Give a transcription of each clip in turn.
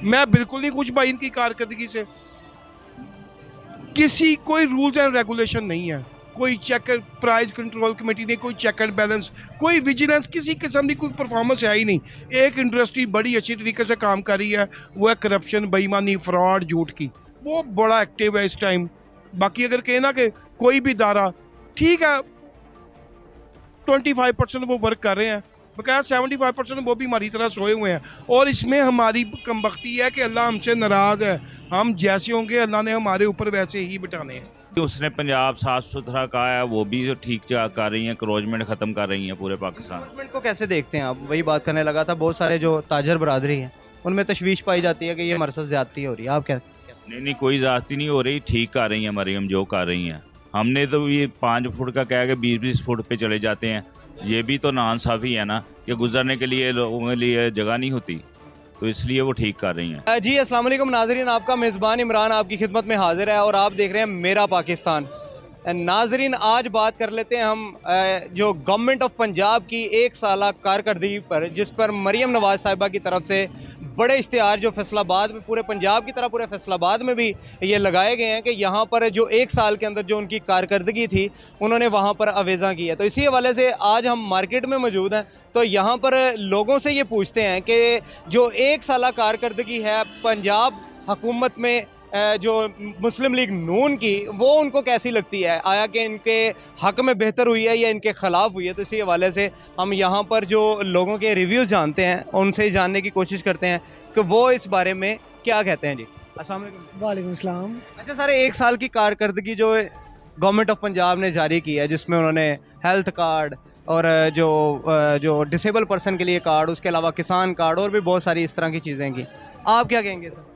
मैं बिल्कुल नहीं खुश भाई इनकी कारकर्दगी से। किसी कोई रूल्स एंड रेगुलेशन नहीं है, कोई चेक प्राइस कंट्रोल कमेटी नहीं, कोई चेक एंड बैलेंस, कोई विजिलेंस, किसी किस्म की कोई परफॉर्मेंस है ही नहीं। एक इंडस्ट्री बड़ी अच्छी तरीके से काम कर रही है, वो है करप्शन, बेईमानी, फ्रॉड, झूठ की, वो बड़ा एक्टिव है इस टाइम। बाकी अगर कहे ना कि कोई भी इदारा ठीक है 25% वो वर्क कर रहे हैं, बकाया 75% वो भी हमारी तरह सोए हुए हैं। और इसमें हमारी कमबख्ती है कि अल्लाह हमसे नाराज़ है, हम जैसे होंगे अल्लाह ने हमारे ऊपर वैसे ही बिठाने हैं। उसने पंजाब साफ सुथरा कहा है, वो भी ठीक कर रही हैं, क्रोचमेंट ख़त्म कर रही हैं पूरे पाकिस्तान। गवर्नमेंट को कैसे देखते हैं आप? वही बात करने लगा था, बहुत सारे जो ताजर बरादरी हैं उनमें तशवीश पाई जाती है कि ये हमारे साथ ज्यादती हो रही है, आप क्या? नहीं, कोई ज़्यादती नहीं हो रही, ठीक कर रही हैं मरीम जो कर रही हैं। हमने तो ये 5 फुट का कह के 20-20 फुट पे चले जाते हैं, ये भी तो नाइंसाफ़ी है ना कि गुजरने के लिए लोगों के लिए जगह नहीं होती, तो इसलिए वो ठीक कर रही हैं। जी अस्सलाम वालेकुम नाजरीन, आपका मेज़बान इमरान आपकी खिदमत में हाजिर है और आप देख रहे हैं मेरा पाकिस्तान। नाजरीन आज बात कर लेते हैं हम जो गवर्नमेंट ऑफ पंजाब की 1 साला कारकर्दगी पर, जिस पर मरीम नवाज़ साहिबा की तरफ से बड़े इश्तिहार जो फैसलाबाद में, पूरे पंजाब की तरह पूरे फैसलाबाद में भी ये लगाए गए हैं कि यहाँ पर जो 1 साल के अंदर जो उनकी कारकर्दगी थी उन्होंने वहाँ पर अवेज़ा की है। तो इसी हवाले से आज हम मार्केट में मौजूद हैं, तो यहाँ पर लोगों से ये पूछते हैं कि जो 1 साला कारकर्दगी है पंजाब हुकूमत में जो मुस्लिम लीग नून की, वो उनको कैसी लगती है? आया कि इनके हक में बेहतर हुई है या इनके ख़िलाफ़ हुई है? तो इसी हवाले से हम यहाँ पर जो लोगों के रिव्यूज़ जानते हैं उनसे जानने की कोशिश करते हैं कि वो इस बारे में क्या कहते हैं। जी अस्सलाम वालेकुम। वालेकुम सलाम। अच्छा सर, 1 साल की कारकर्दगी जो गवर्नमेंट ऑफ पंजाब ने जारी की है, जिसमें उन्होंने हेल्थ कार्ड और जो डिसेबल पर्सन के लिए कार्ड, उसके अलावा किसान कार्ड और भी बहुत सारी इस तरह की चीज़ें की, आप क्या कहेंगे सर?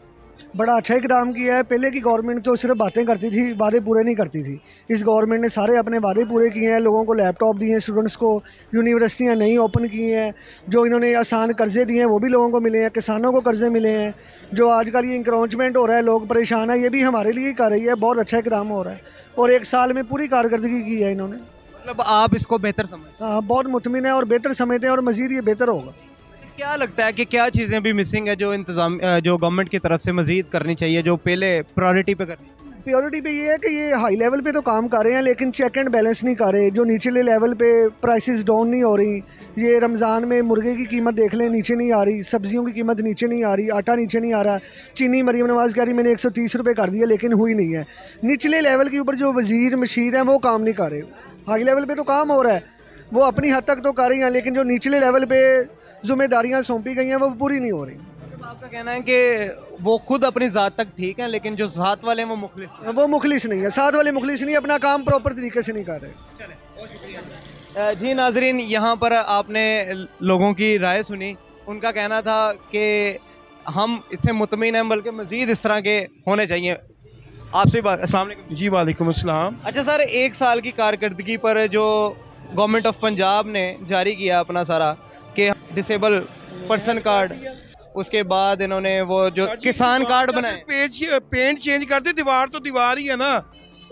बड़ा अच्छा इकदाम किया है। पहले की गवर्नमेंट तो सिर्फ बातें करती थी, वादे पूरे नहीं करती थी। इस गवर्नमेंट ने सारे अपने वादे पूरे किए हैं, लोगों को लैपटॉप दिए हैं, स्टूडेंट्स को यूनिवर्सिटियां नई ओपन की हैं, जो इन्होंने आसान कर्जे दिए हैं वो भी लोगों को मिले हैं, किसानों को कर्जे मिले हैं। जो आजकल ये इंक्रोचमेंट हो रहा है, लोग परेशान है, ये भी हमारे लिए ही कर रही है। बहुत अच्छा इकदाम हो रहा है और 1 साल में पूरी कारकर्दगी की है इन्होंने। मतलब आप इसको बेहतर समझते हैं? हाँ, बहुत मुतमिन है और बेहतर समझते हैं और मज़ीद ये बेहतर होगा। क्या लगता है कि क्या चीज़ें भी मिसिंग है जो इंतज़ाम जो गवर्नमेंट की तरफ से मज़ीद करनी चाहिए, जो पहले प्रायोरिटी पे करनी चाहिए? प्योरिटी पे ये है कि ये हाई लेवल पे तो काम कर रहे हैं लेकिन चेक एंड बैलेंस नहीं कर रहे। जो निचले लेवल पे प्राइसेस डाउन नहीं हो रही, ये रमज़ान में मुर्गे की कीमत देख लें नीचे नहीं आ रही, सब्जियों की कीमत नीचे नहीं आ रही, आटा नीचे नहीं आ रहा। चीनी मरीम नवाज़ कह रही मैंने 130 रुपये कर दिया लेकिन हुई नहीं है। निचले लेवल के ऊपर जो वज़ीर मशीर हैं वो काम नहीं कर रहे। हाई लेवल पे तो काम हो रहा है, वो अपनी हद तक तो कर रही हैं, लेकिन जो निचले लेवल पे जिम्मेदारियाँ सौंपी गई हैं वो पूरी नहीं हो रही। मतलब आपका कहना है कि वो खुद अपनी ज़ात तक ठीक है, लेकिन जो ज़ात वाले हैं वो मुखलिस हैं। वो मुखलिस नहीं है, साथ वाले मुखलिस नहीं, अपना काम प्रॉपर तरीके से नहीं कर रहे। जी नाजरीन, यहाँ पर आपने लोगों की राय सुनी, उनका कहना था कि हम इससे मुतमिन हैं, बल्कि मज़ीद इस तरह के होने चाहिए। आपसे बात। अस्सलाम वालेकुम। जी वालेकुम अस्सलाम। अच्छा सर, 1 साल की कारकर्दगी पर जो गवर्नमेंट ऑफ पंजाब ने जारी किया अपना सारा कि डिसेबल पर्सन कार्ड, उसके बाद इन्होंने वो जो किसान कार्ड बनाए, पेंट चेंज कर दे, दीवार तो दीवार ही है ना,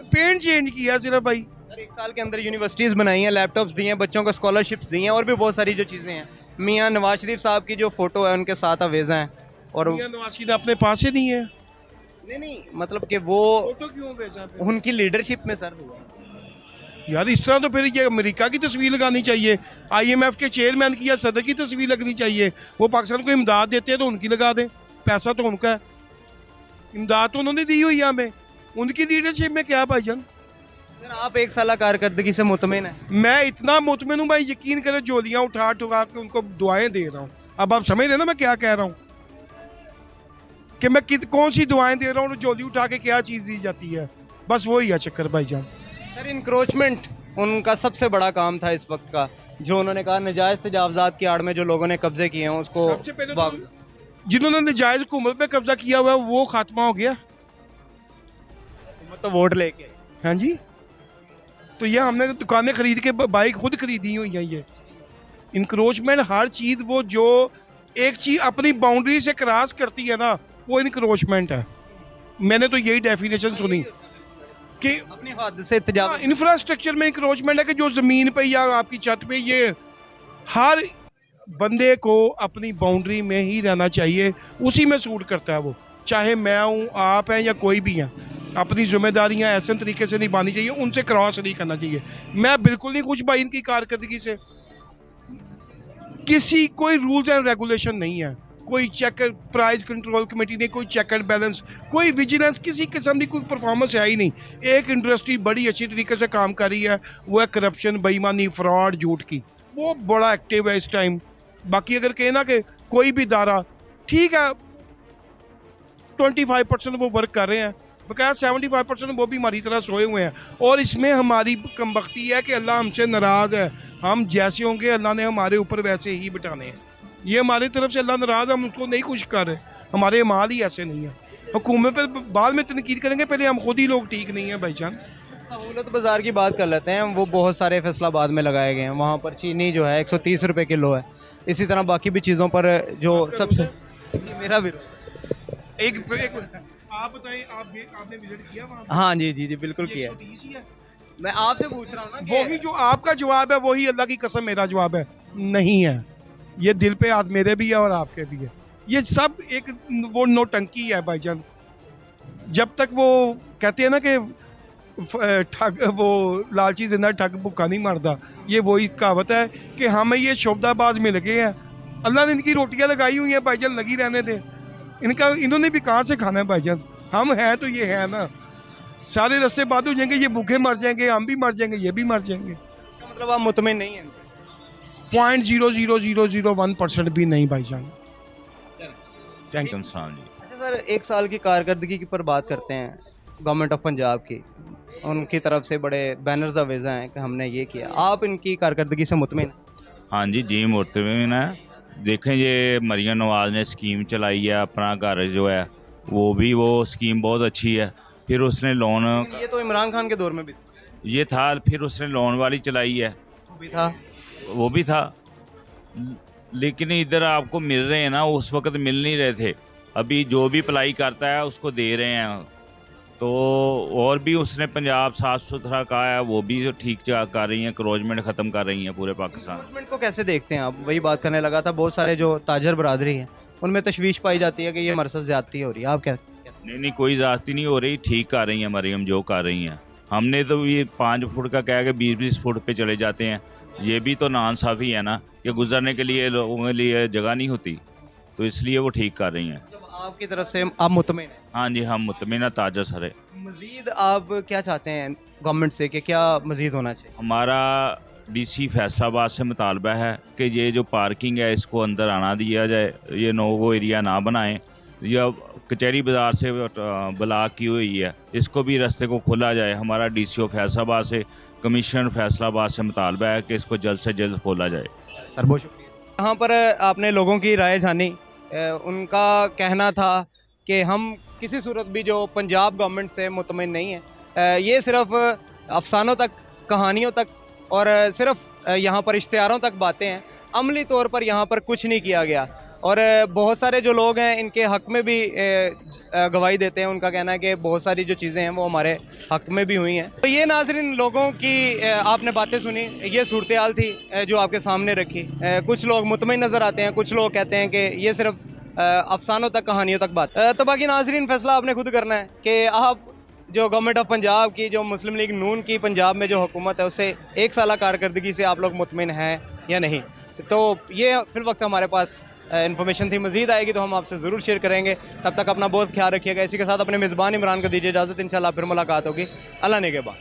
पेंट चेंज किया सिर्फ भाई। सर 1 साल के अंदर यूनिवर्सिटीज़ बनाई हैं, लैपटॉप्स दिए हैं, बच्चों को स्कॉलरशिप्स दी हैं और भी बहुत सारी जो चीज़ें हैं। मियाँ नवाज शरीफ साहब की जो फ़ोटो है उनके साथ अवेज़ा हैं और मियां नवाज शरीफ ने अपने पास ही नहीं है। नहीं मतलब कि वो फोटो क्यों भेजा फिर? उनकी लीडरशिप में सर हुआ। यार इस तरह तो फिर ये अमेरिका की तस्वीर लगानी चाहिए, IMF के चेयरमैन की या सदर की तस्वीर लगनी चाहिए। वो पाकिस्तान को इमदाद देते हैं तो उनकी लगा दें, पैसा तो उनका है, इमदाद तो उन्होंने दी हुई है हमें, उनकी लीडरशिप में क्या भाईजान। सर आप 1 साल कारकर्दगी से मुतमिन है? मैं इतना मुतमिन हूँ भाई, यकीन करें, जोलियाँ उठा उठा के उनको दुआएं दे रहा हूँ। अब आप समझ रहे ना मैं क्या कह रहा हूँ, कि मैं कौन सी दुआएं दे रहा हूँ और जोली उठा के क्या चीज़ दी जाती है, बस वही है चक्कर भाईजान। सर इंक्रोचमेंट उनका सबसे बड़ा काम था इस वक्त का, जो उन्होंने कहा नजायज़ तजावज़ात की आड़ में जो लोगों ने कब्जे किए हैं उसको सबसे पहले तो जिन्होंने नजायज हुकूमत पे कब्जा किया हुआ है वो खात्मा हो गया। तो वोट लेके, हाँ जी, तो ये हमने दुकानें खरीद के बाइक खुद खरीदी हुई हैं। ये इंक्रोचमेंट हर चीज़, वो जो एक चीज़ अपनी बाउंड्री से क्रॉस करती है ना, वो इंक्रोचमेंट है। मैंने तो यही डेफिनेशन सुनी कि अपनी हद से तजावज़। इंफ्रास्ट्रक्चर में इंक्रोचमेंट है कि जो ज़मीन पे या आपकी छत पे, ये हर बंदे को अपनी बाउंड्री में ही रहना चाहिए, उसी में सूट करता है वो, चाहे मैं हूँ, आप हैं या कोई भी हैं। अपनी जिम्मेदारियां ऐसे तरीके से निभानी चाहिए, उनसे क्रॉस नहीं करना चाहिए। मैं बिल्कुल नहीं खुश भाई इनकी कारकर्दगी से। किसी कोई रूल्स एंड रेगुलेशन नहीं है, कोई चेक प्राइस कंट्रोल कमेटी ने कोई चेक एंड बैलेंस, कोई विजिलेंस, किसी किस्म की कोई परफॉर्मेंस है ही नहीं। एक इंडस्ट्री बड़ी अच्छी तरीके से काम कर रही है, वो है करप्शन, बेईमानी, फ्रॉड, झूठ की, वो बड़ा एक्टिव है इस टाइम। बाकी अगर कहे ना कि कोई भी इदारा ठीक है 25% वो वर्क कर रहे हैं, बकाया 75% वो भी हमारी तरह सोए हुए हैं। और इसमें हमारी कमबख्ती है कि अल्लाह हमसे नाराज़ है, हम जैसे होंगे अल्लाह ने हमारे ऊपर वैसे ही बिठाने हैं। ये हमारी तरफ से अल्लाह नाराज़ है, हम उसको नहीं खुश कर रहे, हमारे अमाल ही ऐसे नहीं है। हुकूमत पर बाद में तनकीद करेंगे, पहले हम खुद ही लोग ठीक नहीं हैं भाईजान। सहूलत बाज़ार की बात कर लेते हैं, वो बहुत सारे फैसलाबाद में लगाए गए हैं। वहाँ पर चीनी जो है 130 रुपये किलो है। इसी तरह बाकी भी चीज़ों पर जो सबसे मेरा भी एक आप बताएं, आपने विजिट किया वहाँ? हाँ जी जी जी बिल्कुल किया है। 130 ही है। मैं आपसे पूछ रहा हूँ ना वही जो आपका जवाब है वही अल्लाह की कसम मेरा जवाब है, नहीं है। ये दिल पे हाथ मेरे भी है और आपके भी है। ये सब एक वो नौटंकी है भाईजान। जब तक वो कहते हैं ना कि ठग, वो लालची जिंदा ठग भूखा नहीं मरता, ये वही कहावत है कि हमें ये शोबदाबाज मिल गए हैं। अल्लाह ने इनकी रोटियां लगाई हुई हैं भाईजान, लगी रहने दें। इन्होंने भी कहाँ से खाना है भाईजान? हम हैं तो ये है ना, सारे रास्ते बाद हो जाएंगे, ये भूखे मर जाएंगे, हम भी मर जाएंगे, ये भी मर जाएंगे। इसका मतलब आप मुतमिन नहीं हैं इनसे? 0.0001% भी नहीं भाईजान। Thank you. अच्छा सर, एक साल की कारकर्दगी की पर बात करते हैं गवर्नमेंट ऑफ पंजाब की। उनकी तरफ से बड़े बैनर्स अवेजा हैं कि हमने ये किया। आप इनकी कारकर्दगी से मुतमिन हैं? हाँ जी मुतमिन है। देखें ये मरियम नवाज़ ने स्कीम चलाई है, अपना घर जो है वो स्कीम बहुत अच्छी है। फिर उसने लोन, ये तो इमरान खान के दौर में भी ये था, फिर उसने लोन वाली चलाई है, वो भी था। लेकिन इधर आपको मिल रहे हैं ना, उस वक्त मिल नहीं रहे थे। अभी जो भी अप्लाई करता है उसको दे रहे हैं। तो और भी उसने पंजाब साफ़ सुथरा कहा है, वो भी जो ठीक कर रही हैं, क्रोचमेंट ख़त्म कर रही हैं पूरे पाकिस्तान। गवर्नमेंट को कैसे देखते हैं आप? वही बात करने लगा था। बहुत सारे जो ताजर बरादरी हैं उनमें तशवीश पाई जाती है कि ये हमारे साथ ज़्यादती हो रही है। आप क्या? नहीं कोई ज़्यादती नहीं हो रही, ठीक कर रही हैं मरियम जो कर रही हैं। हमने तो ये 5 फुट का कह के 20-20 फुट पे चले जाते हैं। ये भी तो नाइंसाफ़ी है ना कि गुजरने के लिए लोगों के लिए जगह नहीं होती, तो इसलिए वो ठीक कर रही हैं। आपकी तरफ से आप मुतमिन हैं? हाँ जी, हम मुतमिन हैं, ताजा सर है। मज़ीद आप क्या चाहते हैं गवर्नमेंट से कि क्या मज़ीद होना चाहिए? हमारा डीसी फैसलाबाद से मुतालबा है कि ये जो पार्किंग है इसको अंदर आना दिया जाए, ये नो एरिया ना बनाएं। या कचहरी बाज़ार से ब्लॉक की हुई है, इसको भी रास्ते को खोला जाए। हमारा डीसीओ फैसलाबाद से, कमिश्नर फैसलाबाद से मुतालबा है कि इसको जल्द से जल्द खोला जाए। सर बहुत शुक्रिया। यहाँ पर आपने लोगों की राय जानी। उनका कहना था कि हम किसी सूरत भी जो पंजाब गवर्नमेंट से मुतमिन नहीं है। ये सिर्फ अफसानों तक, कहानियों तक और सिर्फ यहाँ पर इश्तिहारों तक बातें हैं। अमली तौर पर यहाँ पर कुछ नहीं किया गया। और बहुत सारे जो लोग हैं इनके हक़ में भी गवाही देते हैं। उनका कहना है कि बहुत सारी जो चीज़ें हैं वो हमारे हक़ में भी हुई हैं। तो ये नाज़रीन लोगों की आपने बातें सुनी, ये सूरत हाल थी जो आपके सामने रखी। कुछ लोग मुतमिन नज़र आते हैं, कुछ लोग कहते हैं कि ये सिर्फ अफसानों तक, कहानियों तक बात। तो बाकी नाज़रीन फैसला आपने खुद करना है कि आप जो गवर्नमेंट ऑफ पंजाब की, जो मुस्लिम लीग नून की पंजाब में जो हुकूमत है, उससे 1 साल कारकर्दगी से आप लोग मुतमिन हैं या नहीं। तो ये फिल वक्त हमारे पास इन्फॉर्मेशन थी। मज़ीद आएगी तो हम आपसे ज़रूर शेयर करेंगे। तब तक अपना बहुत ख्याल रखिएगा। इसी के साथ अपने मेज़बान इमरान को दीजिए इजाज़त। इंशाल्लाह फिर मुलाकात होगी। अल्लाह ने के बाद।